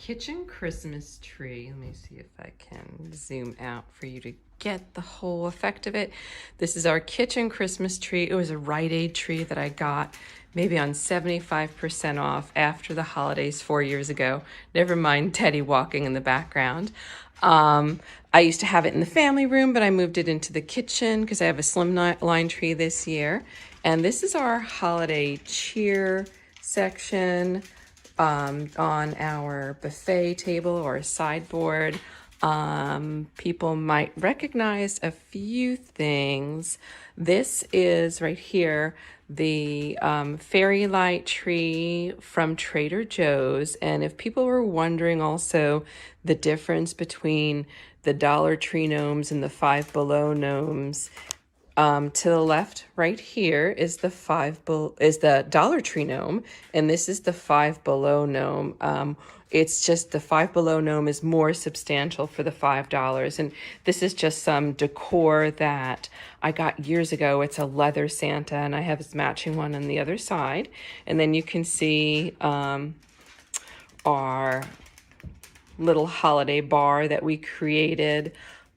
kitchen Christmas tree. Let me see if I can zoom out for you to get the whole effect of it. This is our kitchen Christmas tree. It was a Rite Aid tree that I got maybe on 75% off after the holidays 4 years ago. Never mind Teddy walking in the background. I used to have it in the family room, but I moved it into the kitchen because I have a slimline tree this year. And this is our holiday cheer section on our buffet table or sideboard. People might recognize a few things. This is right here, the fairy light tree from Trader Joe's. And if people were wondering also the difference between the Dollar Tree gnomes and the Five Below gnomes, to the left right here is the Dollar Tree gnome, and this is the Five Below gnome. It's just the Five Below gnome is more substantial for the $5, and this is just some decor that I got years ago. It's a leather Santa, and I have this matching one on the other side, and then you can see our little holiday bar that we created.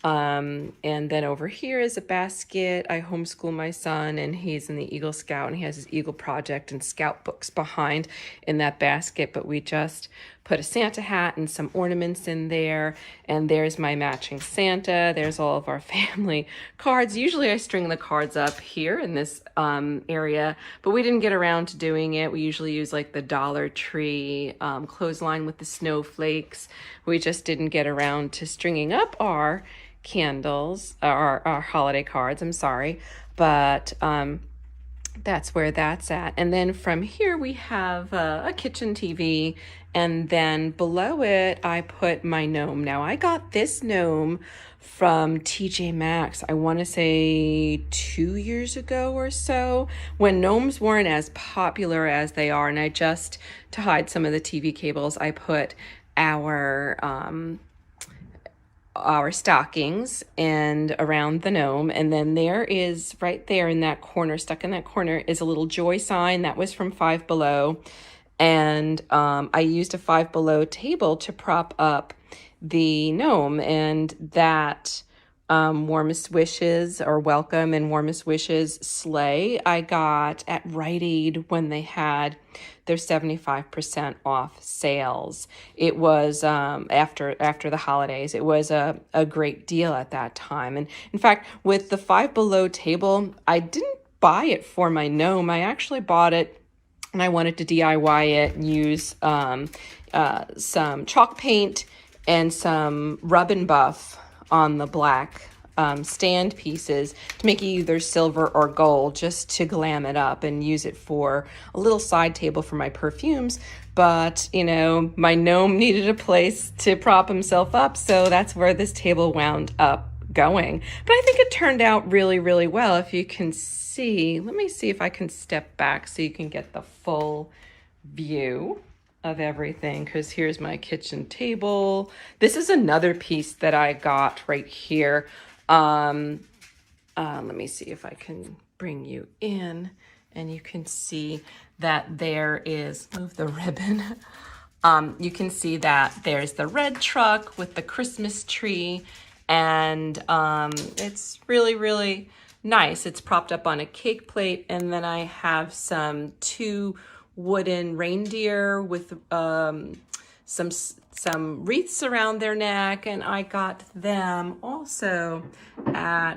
And then over here is a basket. I homeschool my son, and he's in the Eagle Scout, and he has his Eagle Project and Scout books behind in that basket. But we just put a Santa hat and some ornaments in there. And there's my matching Santa. There's all of our family cards. Usually I string the cards up here in this area, but we didn't get around to doing it. We usually use like the Dollar Tree clothesline with the snowflakes. We just didn't get around to stringing up our candles, our holiday cards, I'm sorry, but that's where that's at. And then from here we have a kitchen TV, and then below it I put my gnome. Now I got this gnome from TJ Maxx, I want to say 2 years ago or so, when gnomes weren't as popular as they are. And I just, to hide some of the TV cables, I put our stockings and around the gnome. And then there is right there in that corner, stuck in that corner, is a little joy sign that was from Five Below. And I used a Five Below table to prop up the gnome, and that warmest wishes or welcome and warmest wishes sleigh I got at Rite Aid when they had their 75% off sales. It was after the holidays. It was a great deal at that time. And in fact, with the Five Below table, I didn't buy it for my gnome. I actually bought it and I wanted to DIY it and use some chalk paint and some rub and buff on the black stand pieces to make it either silver or gold, just to glam it up and use it for a little side table for my perfumes. But, you know, my gnome needed a place to prop himself up, so that's where this table wound up going. But I think it turned out really, really well. If you can see, let me see if I can step back so you can get the full view of everything, because here's my kitchen table. This is another piece that I got right here. Let me see if I can bring you in and you can see that there is, move the ribbon. You can see that there's the red truck with the Christmas tree, and it's really, really nice. It's propped up on a cake plate, and then I have two wooden reindeer with some wreaths around their neck, and I got them also at,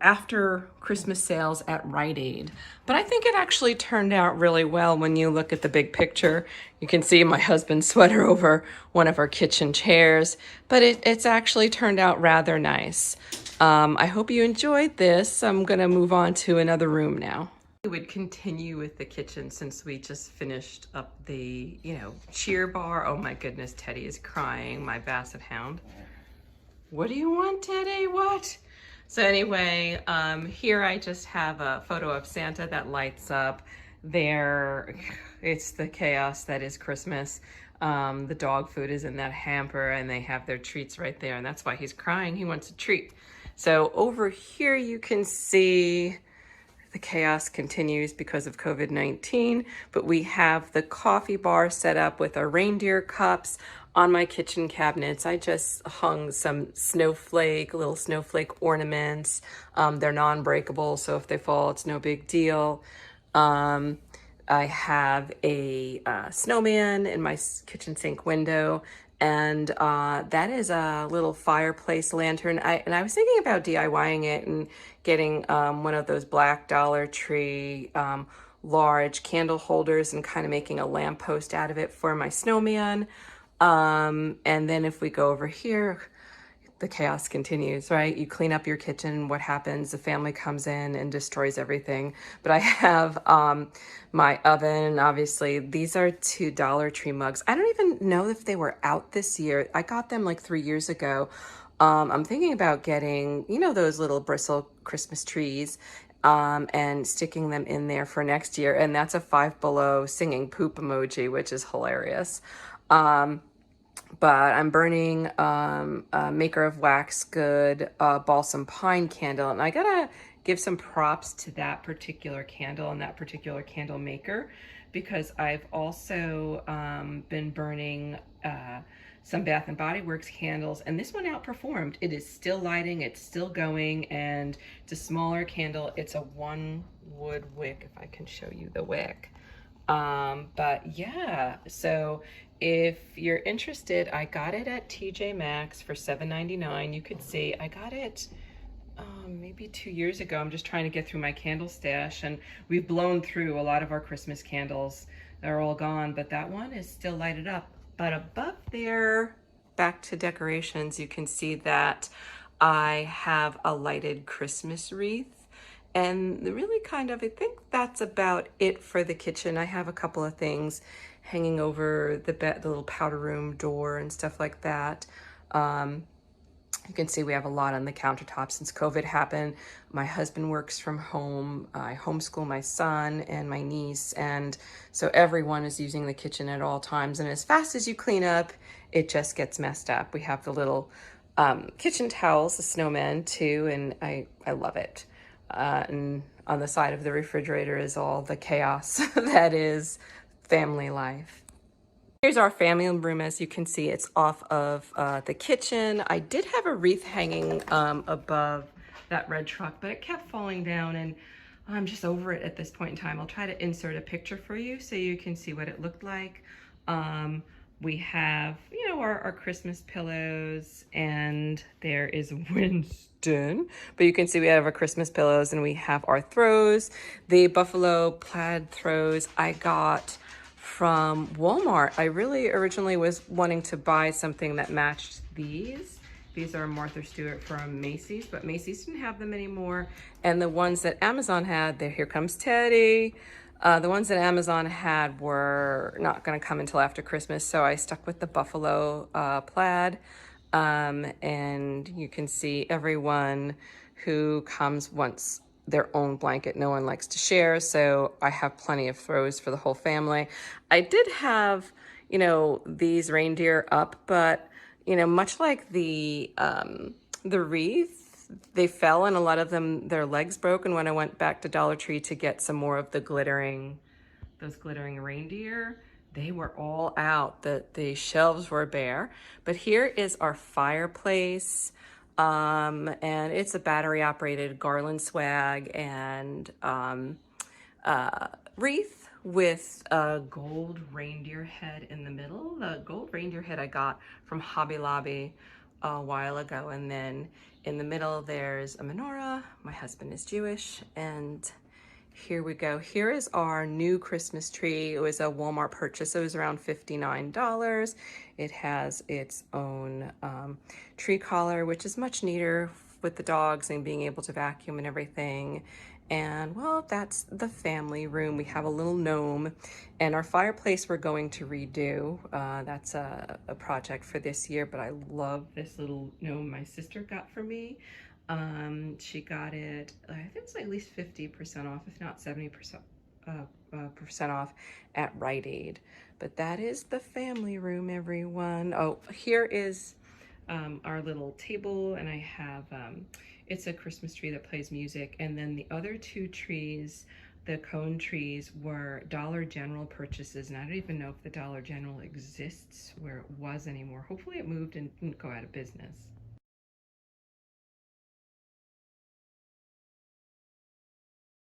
after Christmas sales at Rite Aid. But I think it actually turned out really well when you look at the big picture. You can see my husband's sweater over one of our kitchen chairs, but it's actually turned out rather nice. I hope you enjoyed this. I'm gonna move on to another room now. We would continue with the kitchen since we just finished up the, cheer bar. Oh my goodness, Teddy is crying, my basset hound. What do you want, Teddy? What? So anyway, here I just have a photo of Santa that lights up. There, it's the chaos that is Christmas. The dog food is in that hamper, and they have their treats right there, and that's why he's crying. He wants a treat. So over here you can see the chaos continues because of COVID-19, but we have the coffee bar set up with our reindeer cups on my kitchen cabinets. I just hung some little snowflake ornaments. They're non-breakable, so if they fall, it's no big deal. Um, I have a snowman in my kitchen sink window, and that is a little fireplace lantern. And I was thinking about DIYing it and getting one of those black Dollar Tree large candle holders and kind of making a lamppost out of it for my snowman. And then if we go over here, the chaos continues, right? You clean up your kitchen, what happens? The family comes in and destroys everything. But I have my oven, obviously. These are 2 Dollar Tree mugs. I don't even know if they were out this year. I got them like 3 years ago. I'm thinking about getting, you know, those little bristle Christmas trees and sticking them in there for next year. And that's a Five Below singing poop emoji, which is hilarious. But I'm burning a Maker of Wax Good balsam pine candle, and I gotta give some props to that particular candle and that particular candle maker, because I've also been burning some Bath and Body Works candles, and this one outperformed. It is still lighting, it's still going, and it's a smaller candle. It's a 1 wood wick, if I can show you the wick. But yeah, so if you're interested, I got it at TJ Maxx for $7.99. You could see I got it maybe 2 years ago. I'm just trying to get through my candle stash, and we've blown through a lot of our Christmas candles. They're all gone, but that one is still lighted up. But above there, back to decorations, you can see that I have a lighted Christmas wreath. And really kind of, I think that's about it for the kitchen. I have a couple of things hanging over the little powder room door and stuff like that. You can see we have a lot on the countertop since COVID happened. My husband works from home. I homeschool my son and my niece. And so everyone is using the kitchen at all times. And as fast as you clean up, it just gets messed up. We have the little kitchen towels, the snowmen too, and I love it. And on the side of the refrigerator is all the chaos that is family life. Here's our family room. As you can see, it's off of the kitchen. I did have a wreath hanging above that red truck, but it kept falling down, and I'm just over it at this point in time. I'll try to insert a picture for you so you can see what it looked like. We have, you know, our Christmas pillows, and there is Winston. But you can see we have our Christmas pillows, and we have our throws. The buffalo plaid throws I got from Walmart. I really originally was wanting to buy something that matched these. These are Martha Stewart from Macy's, but Macy's didn't have them anymore. And the ones that Amazon had, here comes Teddy. The ones that Amazon had were not going to come until after Christmas, so I stuck with the buffalo plaid. And you can see everyone who comes wants their own blanket. No one likes to share, so I have plenty of throws for the whole family. I did have, you know, these reindeer up, but, you know, much like the wreath, they fell, and a lot of them, their legs broke. And when I went back to Dollar Tree to get some more of the those glittering reindeer, they were all out. The shelves were bare. But here is our fireplace, and it's a battery operated garland swag and wreath with a gold reindeer head in the middle. The gold reindeer head I got from Hobby Lobby a while ago, and then in the middle there's a menorah. My husband is Jewish, and here we go. Here is our new Christmas tree. It was a Walmart purchase. It was around $59. It has its own tree collar, which is much neater with the dogs and being able to vacuum and everything. And well, that's the family room. We have a little gnome, and our fireplace we're going to redo. That's a project for this year, but I love this little gnome my sister got for me. She got it, I think it's like at least 50% off, if not 70% percent off at Rite Aid. But that is the family room, everyone. Oh, here is our little table, and I have, it's a Christmas tree that plays music. And then the other two trees, the cone trees, were Dollar General purchases, and I don't even know if the Dollar General exists where it was anymore. Hopefully it moved and didn't go out of business.